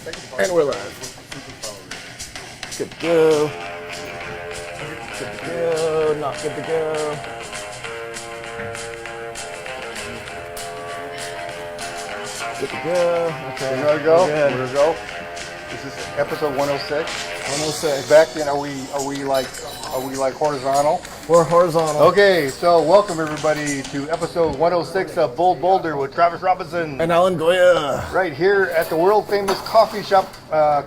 And we're live. Good to go. Good to go. Not good to go. Good to go. Okay. We're gonna go. We're gonna go. This is episode 106. 106. Back in, are we like horizontal? We're horizontal. Okay, so welcome everybody to episode 106 of Boulder with Travis Robinson. And Alan Goya. Right here at the world famous coffee shop,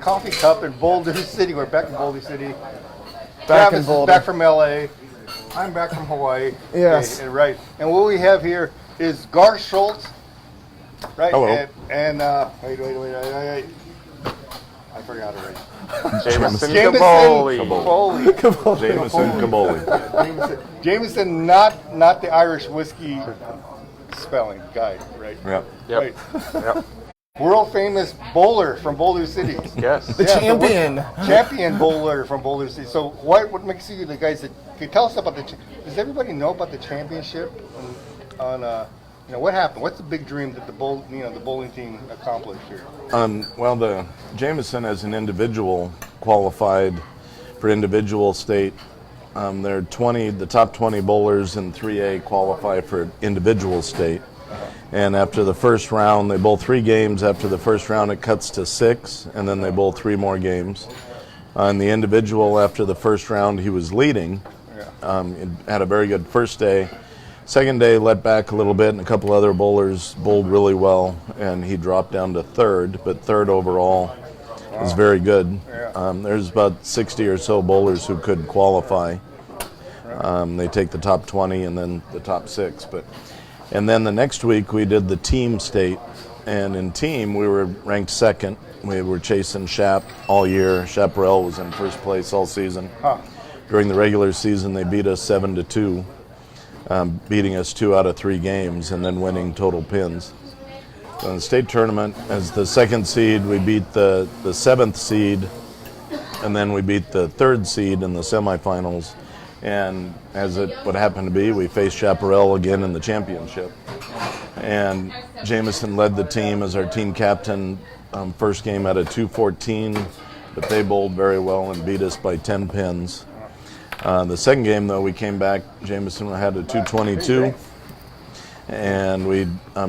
Coffee Cup in Boulder City. We're back in Boulder City. Travis In Boulder. is back from LA. I'm back from Hawaii. Yes. Okay, right. And what we have here is Garth Schulz. Right. Hello. And wait. I forgot already. Jamison Kaboli. Jamison Kaboli. Jamison, not the Irish whiskey spelling guy, right? Yep. Right. Yep. World famous bowler from Boulder City. Yes. The champion. Champion bowler from Boulder City. So what makes you the guys that can you tell us about does everybody know about the championship on what happened? What's the big dream that the bowling team accomplished here? Well, the Jamison as an individual qualified for individual state. There are the top 20 bowlers in 3A qualify for individual state. And after the first round, they bowl 3 games. After the first round, it cuts to 6, and then they bowl 3 more games. In the individual, after the first round, he was leading. He had a very good first day. Second day, let back a little bit, and a couple other bowlers bowled really well, and he dropped down to third, but third overall is very good. There's about 60 or so bowlers who could qualify. They take the top 20 and then the top 6. And then the next week, we did the team state, and in team, we were ranked second. We were chasing Shap all year. Chaparral was in first place all season. During the regular season, they beat us 7-2. Beating us 2 out of 3 games and then winning total pins. So in the state tournament, as the second seed, we beat the 7th seed, and then we beat the 3rd seed in the semifinals. And as it would happen to be, we faced Chaparral again in the championship. And Jamison led the team as our team captain. First game at a 214, but they bowled very well and beat us by 10 pins. The second game, though, we came back. Jamison had a 222, and we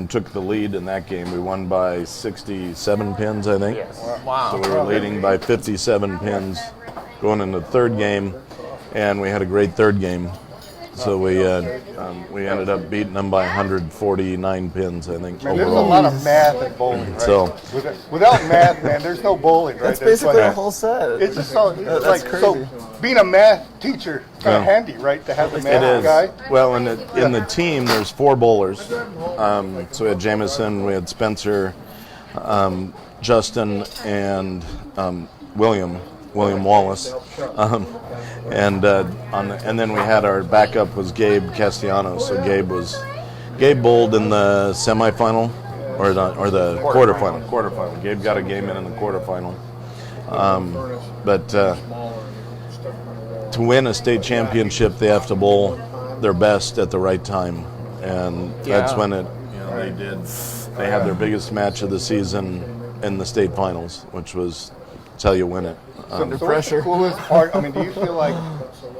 took the lead in that game. We won by 67 pins, I think. Yes. Wow. So we were leading by 57 pins going into the third game, and we had a great third game. So we ended up beating them by 149 pins, I think. Man, there's a lot of math in bowling, right? So without math, man, there's no bowling, right? That's basically a whole set. It's just so That's crazy. So being a math teacher, kind of handy, right? To have the math it is. guy. Well, in the team, there's 4 bowlers. So we had Jamison, we had Spencer, Justin, and William Wallace. And then we had our backup was Gabe Castellanos. So Gabe bowled in the semifinal or the quarterfinal. Gabe got a game in the quarterfinal. But to win a state championship, they have to bowl their best at the right time, and that's when they had their biggest match of the season in the state finals, which was that's how you win it. Under pressure. What's the coolest part? I mean, do you feel like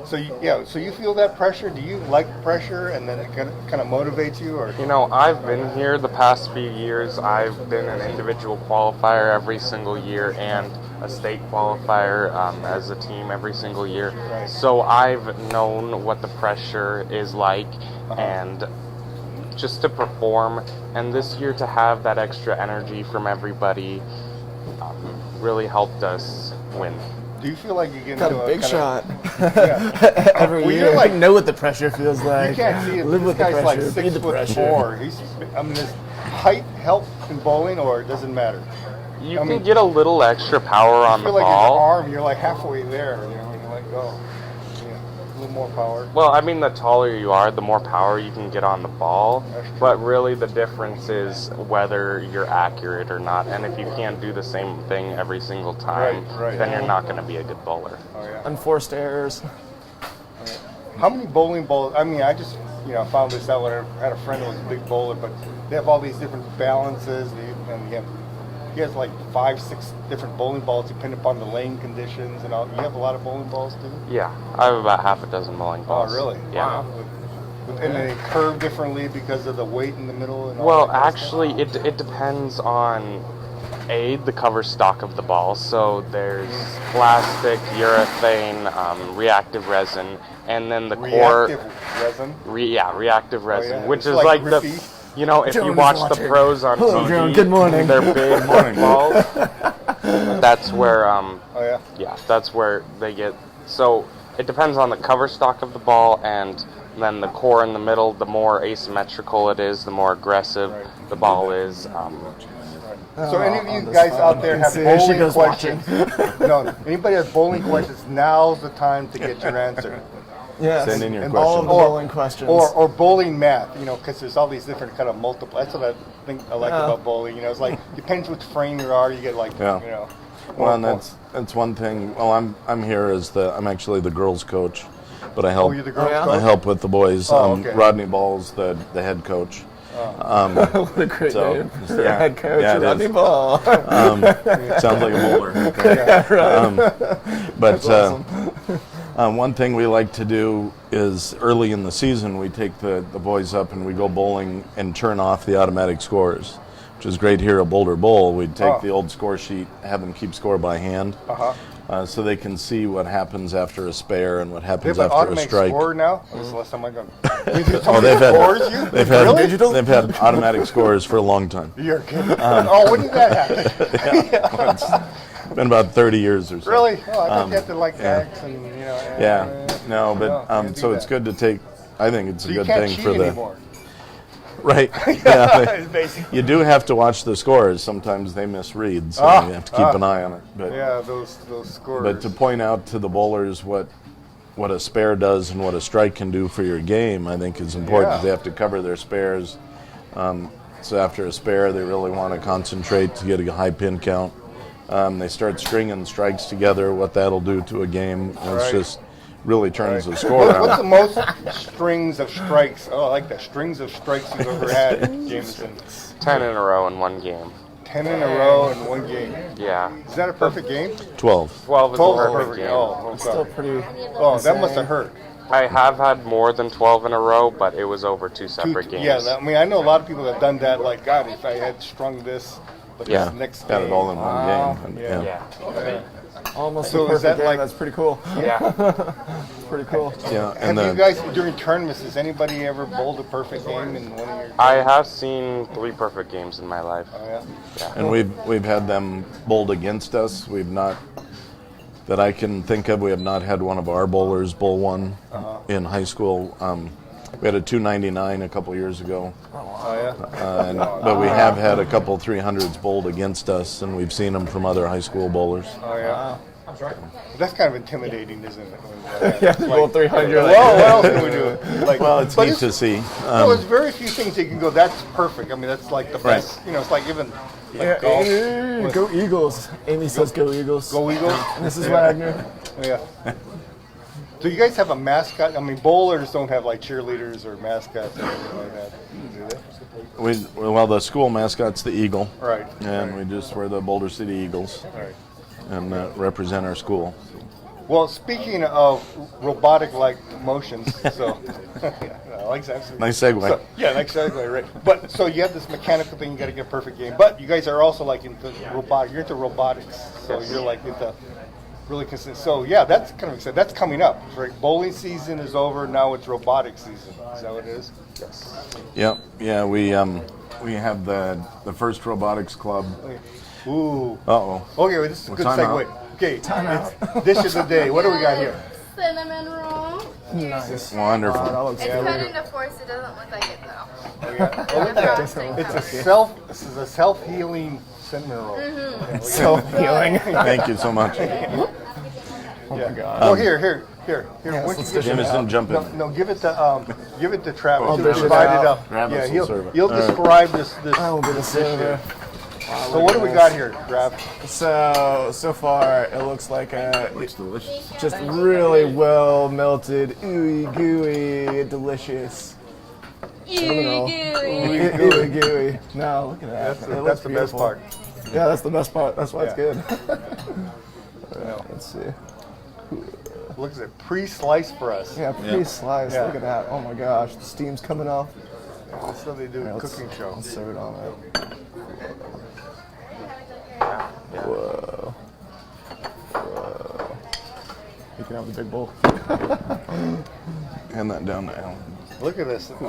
so you feel that pressure? Do you like pressure, and then it kind of motivates you, or? I've been here the past few years. I've been an individual qualifier every single year and a state qualifier as a team every single year. Right. So I've known what the pressure is like and just to perform. And this year to have that extra energy from everybody really helped us win. Do you feel like you get Got into a big shot. Every Well, year. you're like- You know what the pressure feels like. You can't see it. Live This with the guy's like pressure. Be the pressure. 6'4". Does height help in bowling, or it doesn't matter? You can get a little extra power on I the feel like your ball. arm, you're like halfway there, when you let go. A little more power. Well, I mean, the taller you are, the more power you can get on the ball. That's true. But really, the difference is whether you're accurate or not. And if you can't do the same thing every single time, Right. then you're not going to be a good bowler. Oh, yeah. Unforced errors. How many bowling balls? I mean, I just found this out when I had a friend who was a big bowler, but they have all these different balances, and you have he has like 5, 6 different bowling balls depending upon the lane conditions and all. You have a lot of bowling balls too? Yeah, I have about half a dozen bowling balls. Oh, really? Yeah. Wow. And they curve differently because of the weight in the middle and all Well, that kind of actually, it depends on the cover stock of the ball. So there's plastic, urethane, reactive resin, and then the core. Reactive resin? Reactive resin, yeah. which It's is like like the. grippy. You know, if Joan you is watch the watching. pros on Hello, TV, Joan. Good morning. they're big balls. That's where, Oh, yeah? yeah, that's where they get. So it depends on the cover stock of the ball, and then the core in the middle. The more asymmetrical it is, the more aggressive the ball is. So any of on you the guys spot. out there have See, here she bowling goes questions? No, anybody has bowling questions, now's the time to get your answer. Yes. Send in your and all of questions. the bowling questions. Or bowling math, because there's all these different kind of multiple. That's what I think I like about bowling. It's like depends which frame you are. You get like Yeah. more Well, and points. that's one thing. Well, I'm here as I'm actually the girls coach, but I help. Oh, you're the girls yeah? coach? I help with the boys. Oh, okay. Rodney Ball's the head coach. what a great So, name for yeah. head coach, Yeah, it Rodney is. Ball. Sounds like a bowler. One thing we like to do is early in the season we take the boys up and we go bowling and turn off the automatic scores, which is great here at Boulder Bowl. We'd take the old score sheet, have them keep score by hand, so they can see what happens after a spare and what They happens have an after a automatic strike. score now? When was the last time I got? Oh, they've had Really? they've had automatic scores for a long time. You're kidding. When did that happen? It's been about 30 years or so. Really? Oh, I thought you had to like X and No, but can't do so it's that. good to take. I think it's So a you good can't thing cheat for the anymore. right. Yeah, It's basically. you do have to watch the scores. Sometimes they misread, so you have to keep an eye on it. But Yeah, those scores. but to point out to the bowlers what a spare does and what a strike can do for your game, I think is important. Yeah. They have to cover their spares. So after a spare, they really want to concentrate to get a high pin count. They start stringing strikes together. What that'll do to a game is Right. just really turns the score What's the around. most strings of strikes? Oh, I like that. Strings of strikes you've ever had, Jamison. 10 in a row in one game. 10 in a row in one game. Yeah. Is that a perfect game? 12. 12 is 12 a is a perfect perfect game. game. Oh, I'm Still sorry. pretty. Oh, that must have hurt. I have had more than 12 in a row, but it was over two separate games. Yeah, I know a lot of people have done that. Like, God, if I had strung this, but Yeah, this next got game. it all in one game. And, yeah. Yeah. Almost So a is perfect that game. like- That's pretty cool. Yeah. Pretty cool. Yeah, Have and you guys, during tournaments, has anybody ever bowled a perfect game in one of your I have seen 3 perfect games in my life. Oh, yeah? and we've had them bowled against us. We've not, that I can think of, we have not had one of our bowlers bowl one in high school. We had a 299 a couple years ago, Oh, yeah? but we have had a couple 300s bowled against us, and we've seen them from other high school bowlers. Oh, yeah? That's kind of intimidating, isn't it? Yeah, bowl 300. Well, what else can we do? Like, Well, it's but neat to see. well, there's very few things you can go, that's perfect. I mean, that's like the Right. best. It's like even Yeah, golf. go Eagles. Amy says go Eagles. Go Eagles. Mrs. Wagner. Yeah. Do you guys have a mascot? I mean, bowlers don't have like cheerleaders or mascots or anything like that, do they? Well, the school mascot's the eagle, Right. and we just we're the Boulder City Eagles Right. and represent our school. Well, speaking of robotic-like motions, so yeah, I like that. Nice segue. So, yeah, nice segue, right? But so you have this mechanical thing, you got to get a perfect game. But you guys are also like into robotic. You're into robotics, so you're like into really consistent. So yeah, that's kind of exciting. That's coming up. Right? Bowling season is over. Now it's robotic season. Is that what it is? Yes. Yep. Yeah, we have the first robotics club. Ooh. Uh-oh. Okay, well, this is a Well, good time segue. out. Okay, it's dish of the day. What do we got here? Cinnamon roll. Nice. Wonderful. That looks It's good. cut into 4, so it doesn't look like it though. It's a self-healing cinnamon roll. Mm-hmm. Self-healing. Thank you so much. Oh my God. Oh, here. Yes, Once let's you dish give it it- Jamison, jump in. No, give it to Travis. I'll He'll dish it divide out. it up. Travis Yeah, will he'll serve it. he'll All right. describe this. I will be the server. So what do we got here, Trav? So far it looks like Looks delicious. just really well melted, ooey gooey, delicious. Ooey gooey. Ooey gooey. No, look at that. It That's looks the best beautiful. part. Yeah, that's the best part. That's why it's Yeah. good. All right, let's see. Look at it, pre-sliced for us. Yeah, pre-sliced. Yeah. Look at that. Oh my gosh, the steam's coming off. That's what they do Yeah, in let's- cooking show. Let's serve it on there. Whoa. Whoa. You can have the big bowl. Hand that down to Alan. Look at this. We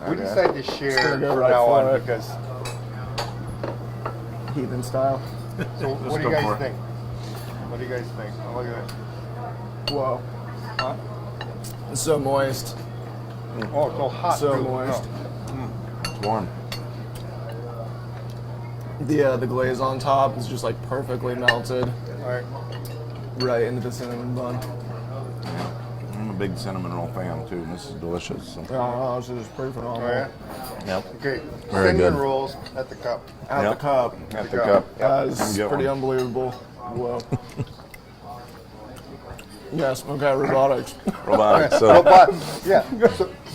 Okay. decided to share gonna go from right now for on it. because. Heathen style. So what do go you for guys it. think? What do you guys think? Oh, look at that. Whoa. Huh? It's so moist. Oh, it's so hot. So too. moist. It's warm. The glaze on top is just like perfectly melted All right. right into the cinnamon bun. I'm a big cinnamon roll fan too. This is delicious. So. Oh, this is pretty Oh, phenomenal. yeah. Yep. Okay. Very Cinnamon good. rolls at the cup. Out Yep. the cup. At the go. cup. That is Get pretty one. unbelievable. Whoa. Yes, okay, robotics. Robotics. So Robot. Yeah.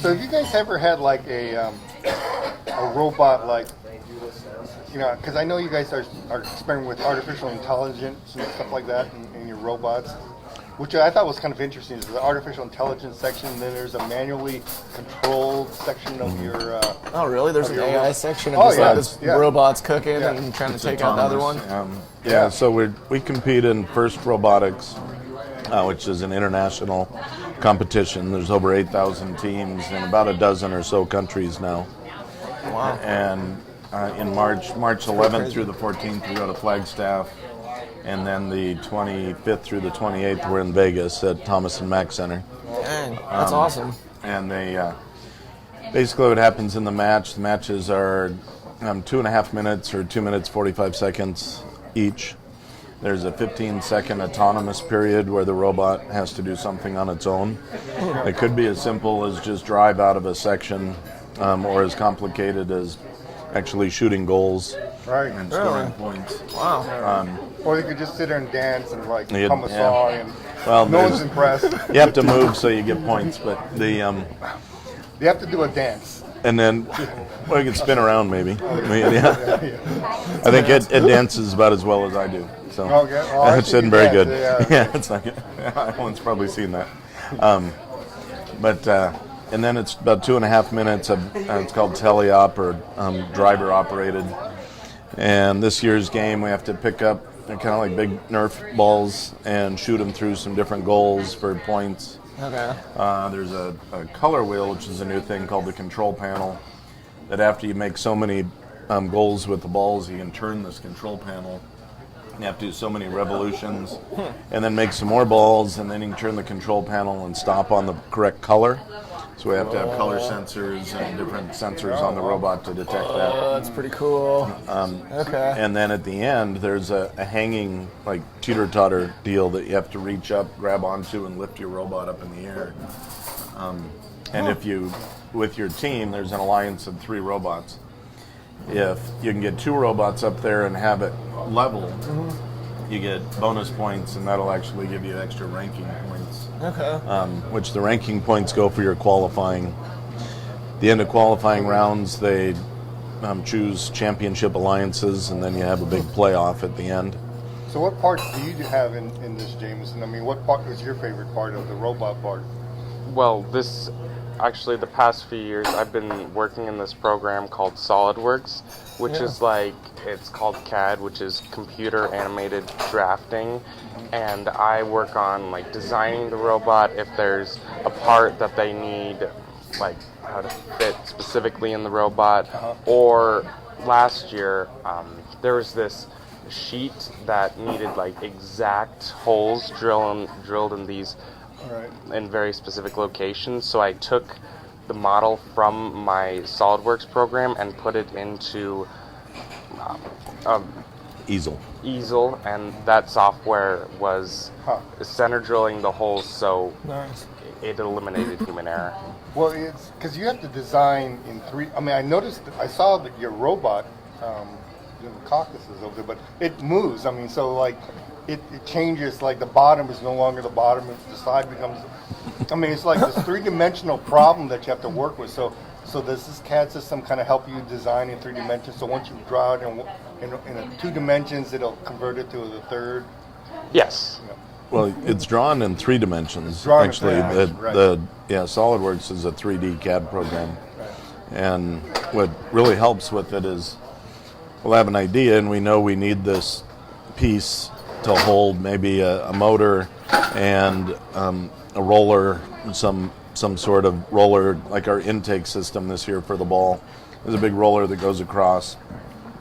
So have you guys ever had like a robot like, because I know you guys are experimenting with artificial intelligence and stuff like that in your robots, which I thought was kind of interesting. There's the artificial intelligence section, and then there's a manually controlled section of your. Oh, really? There's Of an your AI robot. section of Oh, just yeah, like this yeah. robot's cooking Yeah. and trying to it's take out the other one? autonomous. Yeah, so we compete in FIRST Robotics, which is an international competition. There's over 8,000 teams in about a dozen or so countries now. Wow. And in March 11th through the 14th, we go to Flagstaff. And then the 25th through the 28th, we're in Vegas at Thomas and Mack Center. Dang, that's awesome. And they basically what happens in the matches are 2.5 minutes or 2 minutes 45 seconds each. There's a 15-second autonomous period where the robot has to do something on its own. It could be as simple as just drive out of a section, or as complicated as actually shooting goals Right. and scoring Really? points. Wow. Or you could just sit there and dance and like Yeah, hum a yeah. song and Well, no one's there's- impressed. You have to move so you get points, but the You have to do a dance. and then well, you can spin around maybe. I mean, yeah. I think it dances about as well as I do. So Okay. Oh, I it's see you been very dance, good. yeah. Yeah, it's not good. Everyone's probably seen that. And then it's about 2.5 minutes of it's called teleop or driver operated. And this year's game, we have to pick up kind of like big Nerf balls and shoot them through some different goals for points. Okay. There's a color wheel, which is a new thing called the control panel, that after you make so many goals with the balls, you can turn this control panel. You have to do so many revolutions, and then make some more balls, and then you can turn the control panel and stop on the correct color. So we have to have color sensors and different sensors on the robot to detect that. Oh, that's pretty cool. Okay. And then at the end, there's a hanging, like, teeter-totter deal that you have to reach up, grab onto, and lift your robot up in the air. And if you, with your team, there's an alliance of 3 robots. If you can get 2 robots up there and have it level, you get bonus points, and that'll actually give you extra ranking points. Okay. Which the ranking points go for your qualifying. The end of qualifying rounds, they choose championship alliances, and then you have a big playoff at the end. So what parts do you have in this, Jamison? I mean, what part was your favorite part of the robot part? Well, the past few years, I've been working in this program called SolidWorks, which is like, it's called CAD, which is computer animated drafting. And I work on like designing the robot if there's a part that they need, like how to fit specifically in the robot. Or last year, there was this sheet that needed like exact holes drilled in these in very specific locations. So I took the model from my SolidWorks program and put it into Easel. and that software was center drilling the holes, so Nice. it eliminated human error. Well, it's because you have to design in 3. I mean, I saw that your robot, the caucuses over there, but it moves. I mean, so like it changes. Like the bottom is no longer the bottom; the side becomes. I mean, it's like this 3-dimensional problem that you have to work with. So does this CAD system kind of help you design in 3 dimensions? So once you draw it and in 2 dimensions, it'll convert it to the third. Yes. Well, it's drawn in 3 dimensions. Drawn in Actually, 3 dimensions, right. SolidWorks is a 3D CAD program, and what really helps with it is we'll have an idea, and we know we need this piece to hold maybe a motor and a roller, some sort of roller, like our intake system this year for the ball. There's a big roller that goes across.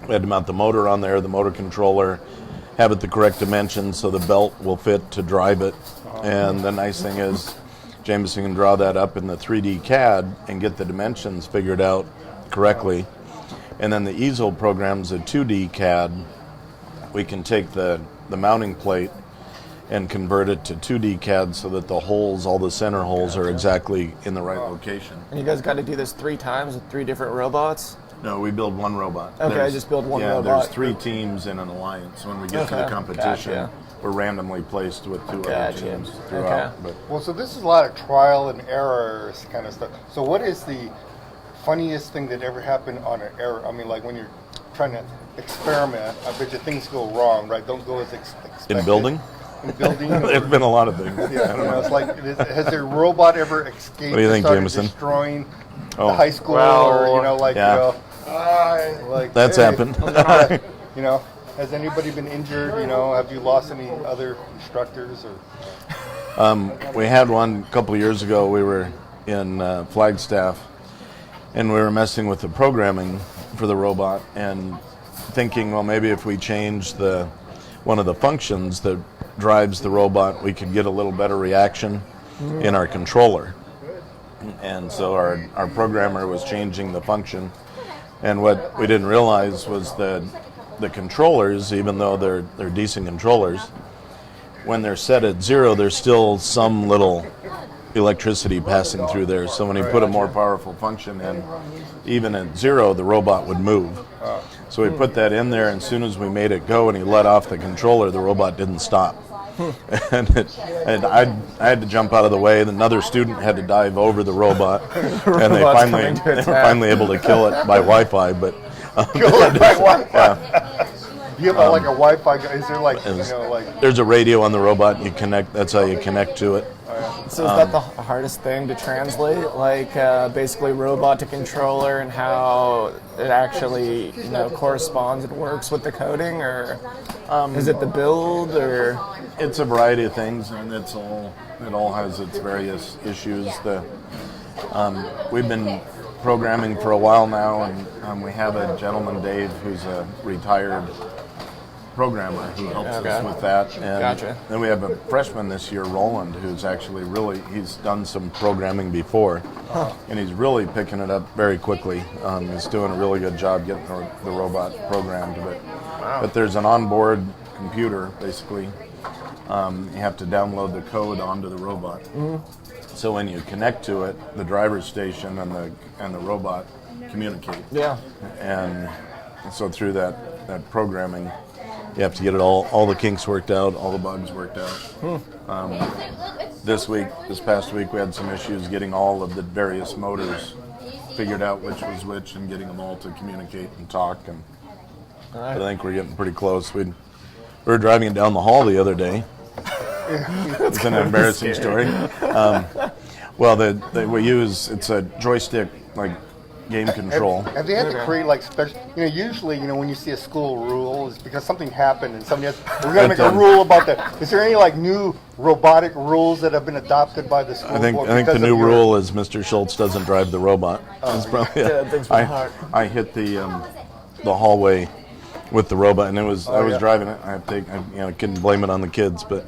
We had to mount the motor on there, the motor controller, have it the correct dimensions so the belt will fit to drive it. And the nice thing is Jamison can draw that up in the 3D CAD and get the dimensions figured out correctly. And then the easel program's a 2D CAD. We can take the mounting plate and convert it to 2D CAD so that the holes, all the center holes, are exactly in the right location. And you guys got to do this 3 times with 3 different robots? No, we build one robot. Okay, just build one robot. Yeah, there's 3 teams in an alliance. When we get to the competition, Gotcha. we're randomly placed with 2 other Gotcha. teams throughout. Okay. But Well, so this is a lot of trial and errors kind of stuff. So what is the funniest thing that ever happened on an error? I mean, like when you're trying to experiment, I bet you things go wrong, right? Don't go as expected. in building, In building? there's been a lot of things. Yeah, it's like, has their robot ever escaped What do you think, and started Jamison? destroying Oh. the high school, Well, or yeah. like That's hey, happened. Has anybody been injured? Have you lost any other instructors or? We had one a couple of years ago. We were in Flagstaff, and we were messing with the programming for the robot and thinking, well, maybe if we change one of the functions that drives the robot, we could get a little better reaction in our controller. And so our programmer was changing the function, and what we didn't realize was that the controllers, even though they're decent controllers, when they're set at 0, there's still some little electricity passing through there. So when you put a more powerful function in, even at 0, the robot would move. So we put that in there, and as soon as we made it go and he let off the controller, the robot didn't stop. and I had to jump out of the way. Another student had to dive over the robot, and they were finally able to kill it by Wi-Fi. But Kill it by Wi-Fi. You have like a Wi-Fi guy. Is there like there's a radio on the robot. You connect. That's how you connect to it. So is that the hardest thing to translate? Like basically robot to controller and how it actually corresponds and works with the coding, or is it the build, or? It's a variety of things, and it all has its various issues. We've been programming for a while now, and we have a gentleman, Dave, who's a retired programmer who helps us with that. And then we have a freshman this year, Roland, who's actually he's done some programming before, and he's really picking it up very quickly. He's doing a really good job getting the robot programmed. But there's an onboard computer, basically. You have to download the code onto the robot. So when you connect to it, the driver's station and the robot communicate. Yeah. And so through that programming, you have to get it all the kinks worked out, all the bugs worked out. This past week, we had some issues getting all of the various motors figured out which was which and getting them all to communicate and talk. And I think we're getting pretty close. We were driving down the hall the other day. It's an embarrassing story. It's a joystick like game control. Have they had to create like special? Usually, when you see a school rule, it's because something happened and somebody we're going to make a rule about that. Is there any like new robotic rules that have been adopted by the school I think board? I think the new rule is Mr. Schulz doesn't drive the robot. I hit the hallway with the robot, and I was driving it. I couldn't blame it on the kids, but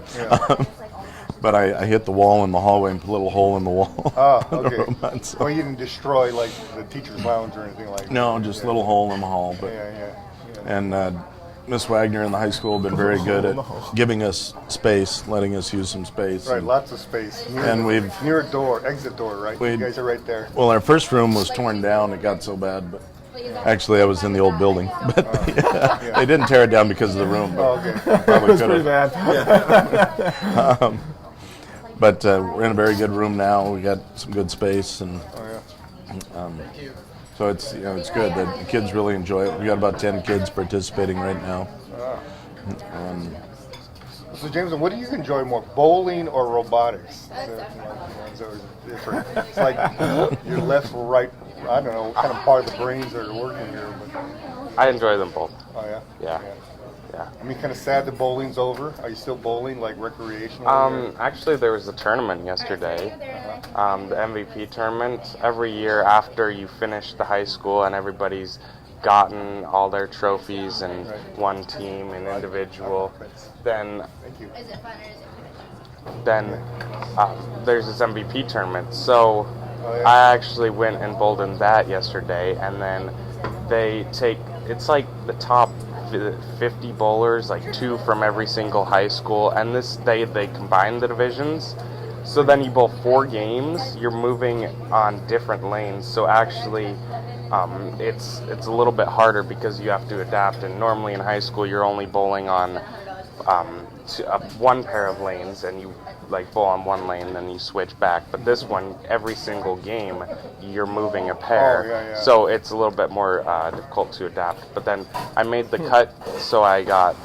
but I hit the wall in the hallway and put a little hole in the wall. Oh, okay. Robot, so. Well, you didn't destroy like the teacher's lounge or anything like that. No, just a little hole in the hall. But and Miss Wagner in the high school have been very good at giving us space, letting us use some space. Right, lots of space. Near a exit door, right? You guys are right there. Well, our first room was torn down. It got so bad, but. Actually, I was in the old building, but they didn't tear it down because of the room. But It was pretty bad. But we're in a very good room now. We got some good space, and So it's it's good. The kids really enjoy it. We got about 10 kids participating right now. So Jameson, what do you enjoy more, bowling or robotics? It's like your left or right. I don't know what kind of part of the brains are working here. But, I enjoy them both. oh yeah. Yeah. I mean, kind of sad the bowling's over. Are you still bowling like recreational? Actually, there was a tournament yesterday, the MVP tournament. Every year after you finish the high school and everybody's gotten all their trophies and one team and individual, then there's this MVP tournament. So I actually went and bowled in that yesterday, and then they take, it's like the top 50 bowlers, like 2 from every single high school, and they combine the divisions. So then you bowl 4 games. You're moving on different lanes. So actually, it's a little bit harder because you have to adapt. And normally in high school, you're only bowling on one pair of lanes, and you like bowl on one lane, then you switch back. But this one, every single game, you're moving a pair. So it's a little bit more difficult to adapt. But then I made the cut, so I got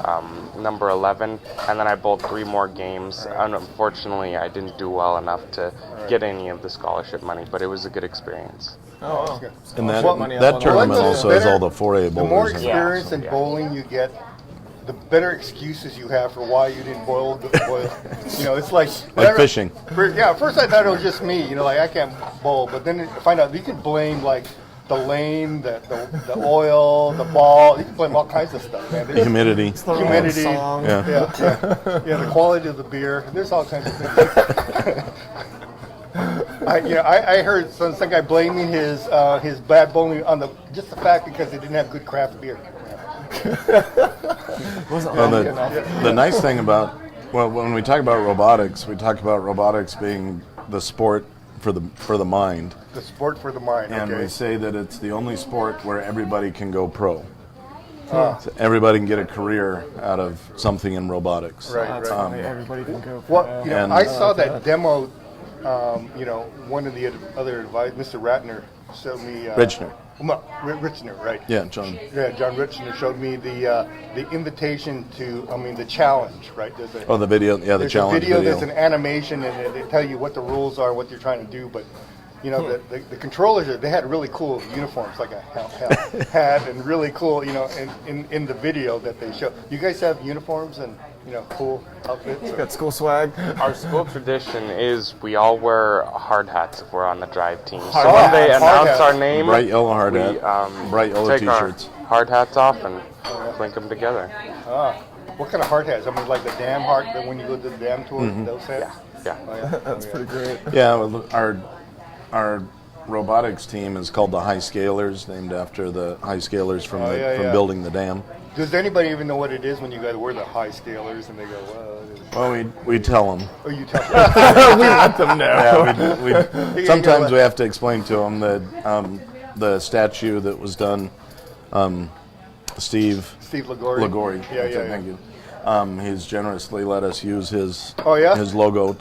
number 11, and then I bowled 3 more games. Unfortunately, I didn't do well enough to get any of the scholarship money, but it was a good experience. Oh, And that tournament also has all the 4A bowlers. The more in it. experience in bowling you get, the better excuses you have for why you didn't boil. It's like fishing. First I thought it was just me. Like I can't bowl, but then I find out you can blame like the lane, the oil, the ball. You can blame all kinds of stuff, man. The humidity. Humidity. Yeah. The quality of the beer. There's all kinds of things. I heard some guy blaming his bad bowling on just the fact because they didn't have good craft beer. The nice thing about, when we talk about robotics, we talk about robotics being the sport for the mind. The sport for the mind. And we say that it's the only sport where everybody can go pro. So everybody can get a career out of something in robotics. Right. Everybody can go. Well, I saw that demo. One of the other advisors, Mr. Ratner, showed me. Richner. Richner, right? Yeah, John. Yeah, John Richner showed me the invitation to, the challenge, right? The video, the challenge video. There's an animation, and they tell you what the rules are, what you're trying to do, but the controllers, they had really cool uniforms, like a hat and really cool, in the video that they show. You guys have uniforms and, cool outfits? Got school swag. Our school tradition is we all wear hard hats if we're on the drive team. So when they announce our name, bright yellow hard hat, bright yellow take t-shirts. our hard hats off and link them together. What kind of hard hats? Like the dam hard, when you go to the dam tour, those hats? Yeah. That's pretty great. Yeah, our robotics team is called the High Scalers, named after the high scalers from building the dam. Does anybody even know what it is when you guys wear the high scalers and they go, well, we tell them. Oh, you tell them. We let them know. Yeah, sometimes we have to explain to them that the statue that was done, Steve Lagori. Thank you. He's generously let us use his logo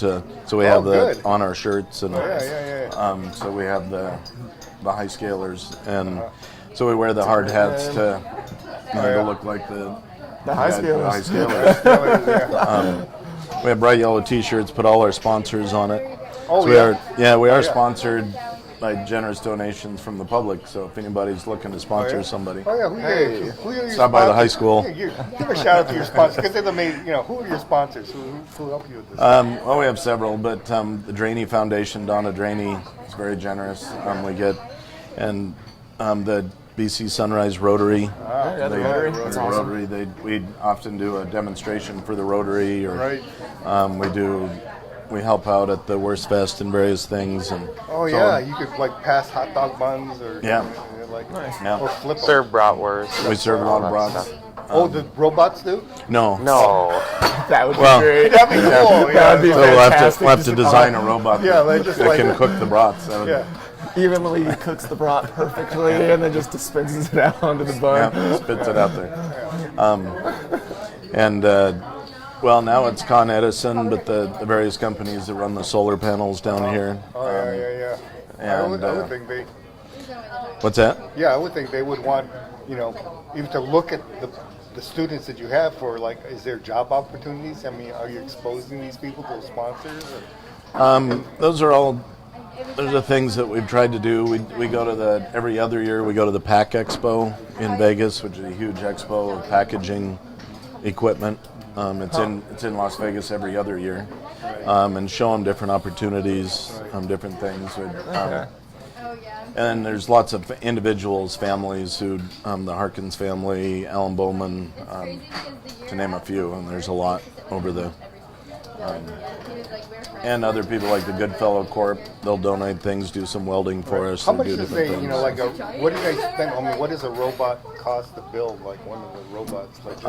so we have that on our shirts, and so we have the high scalers, and so we wear the hard hats to look like the high scalers. We have bright yellow T-shirts. Put all our sponsors on it. We are sponsored by generous donations from the public. So if anybody's looking to sponsor somebody, who are your stop by the high school. Give a shout out to your sponsors, because they're the main. Who are your sponsors? Who help you with this? We have several, but the Draney Foundation, Donna Draney, is very generous. We get the BC Sunrise Rotary. That's awesome. Rotary. We often do a demonstration for the Rotary, or we help out at the Worst Fest and various things. And you could pass hot dog buns or or flip them. Serve bratwurst. We serve a lot of brats. The robots do? No. That would be great. That'd be cool. That'd be fantastic. We'll have to design a robot that can cook the brats. Evenly cooks the brat perfectly and then just dispenses it out onto the bun. Yeah, spits it out there. Now it's Con Edison, but the various companies that run the solar panels down here. I would think they. What's that? Yeah, I would think they would want, even to look at the students that you have for, like, is there job opportunities? I mean, are you exposing these people to sponsors? Those are the things that we've tried to do. We go to every other year we go to the PAC Expo in Vegas, which is a huge expo of packaging equipment. It's in Las Vegas every other year, and show them different opportunities, different things. And there's lots of individuals, families who, the Harkins family, Alan Bowman, to name a few, and there's a lot over the. And other people like the Goodfellow Corp, they'll donate things, do some welding for us. How much do does different things. what do you guys spend? I mean, what does a robot cost to build? Like one of the robots? Like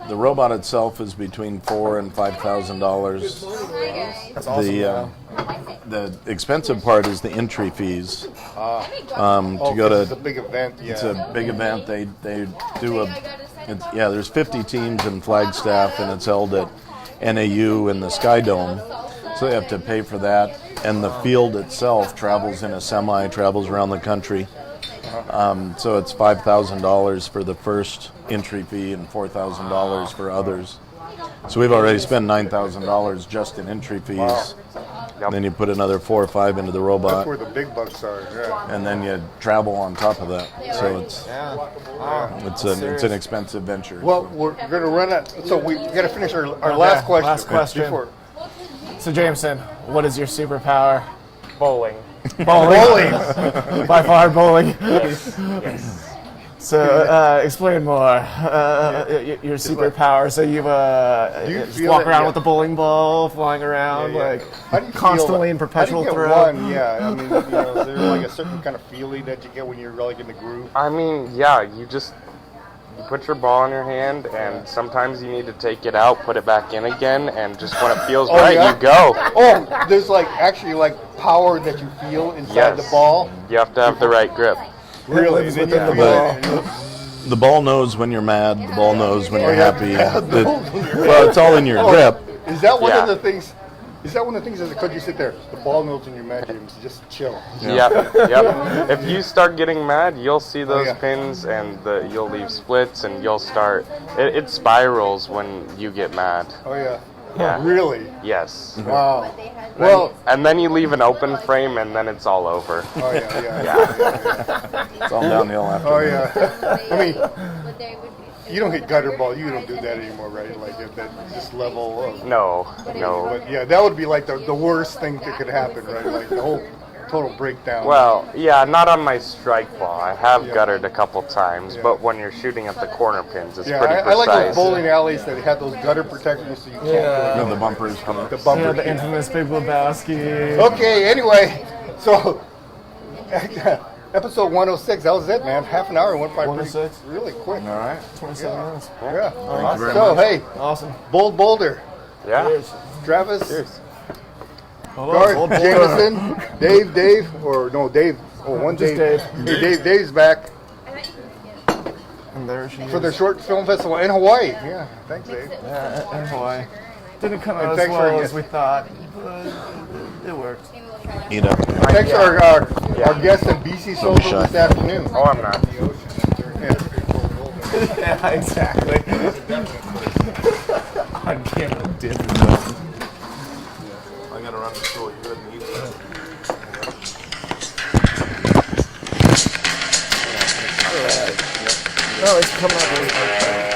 The robot itself is between $4,000 and $5,000. That's awesome. The expensive part is the entry fees. To go 'cause it's to a big event. Yeah. it's a big event. They do there's 50 teams in Flagstaff, and it's held at NAU in the Sky Dome. So they have to pay for that, and the field itself travels in a semi, travels around the country. So it's $5,000 for the first entry fee and $4,000 for others. So we've already spent $9,000 just in entry fees. Wow. And then you put another 4 or 5 into the robot, That's where the big bucks are. Yeah. and then you travel on top of that. So it's an expensive venture. Well, we're going to run out. So we got to finish our last question. last question. Before. So Jameson, what is your superpower? Bowling. Bowling. By far, bowling. So explain more. Your superpower. So you you just feel walk that- around yeah. with the bowling ball, flying around, Yeah. How do you constantly feel, in perpetual how do you throw. get one? Yeah, I mean, is there like a certain kind of feeling that you get when you're like in the groove? I mean, yeah, you put your ball in your hand, and sometimes you need to take it out, put it back in again, and just when it feels right, yeah? you go. Oh, there's actually power that you feel inside the ball. You have to have the right grip. Really? lives And then within you the feel ball. The ball knows when you're mad. The ball knows when you're happy. Yeah. Well, it's all in your grip. Is that one Yeah. of the things? Is that one of the things as a coach you sit there? The ball knows when you're mad, James. Just chill. Yep. If you start getting mad, you'll see those yeah. pins, and you'll leave splits, and you'll start. It spirals when you get mad. Oh yeah. Yeah. Really? Yes. Wow. Well. And then you leave an open frame, and then it's all over. Oh yeah. It's all downhill after Oh that. yeah. I mean, you don't hit gutter ball. You don't do that anymore, right? Like at that just level of. No. But yeah, that would be like the worst thing that could happen, right? Like the whole total breakdown. Well, yeah, not on my strike ball. I have Yeah. guttered a couple times, but when you're shooting at the corner pins, it's yeah, pretty I precise. like those bowling alleys that have those gutter protectors so you can't You go know, the bumpers come up. the bumper. Yeah, the infamous Big Lebowski. Okay, anyway, so episode 106, that was it, man. Half an hour went by pretty 106? really quick. All right. 27 minutes. Yeah. Thank you very So, much. hey, Awesome. Boulder, Yeah. Travis, Cheers. Hold on, Garth, hold on. Jamison, Dave, or no, Dave. Oh, one Just Dave. Dave. Hey, Dave's back And there she is. for the short film festival in Hawaii. Yeah, thanks, Dave. In Hawaii. Didn't come And out as thanks for well your- as we thought, but it worked. Eat up. Thanks to our guest at BC Social shy. this afternoon. Oh, I'm not. Yeah, exactly. On camera, did. I gotta run to school. You go ahead and eat that. Oh, it's coming out really quick.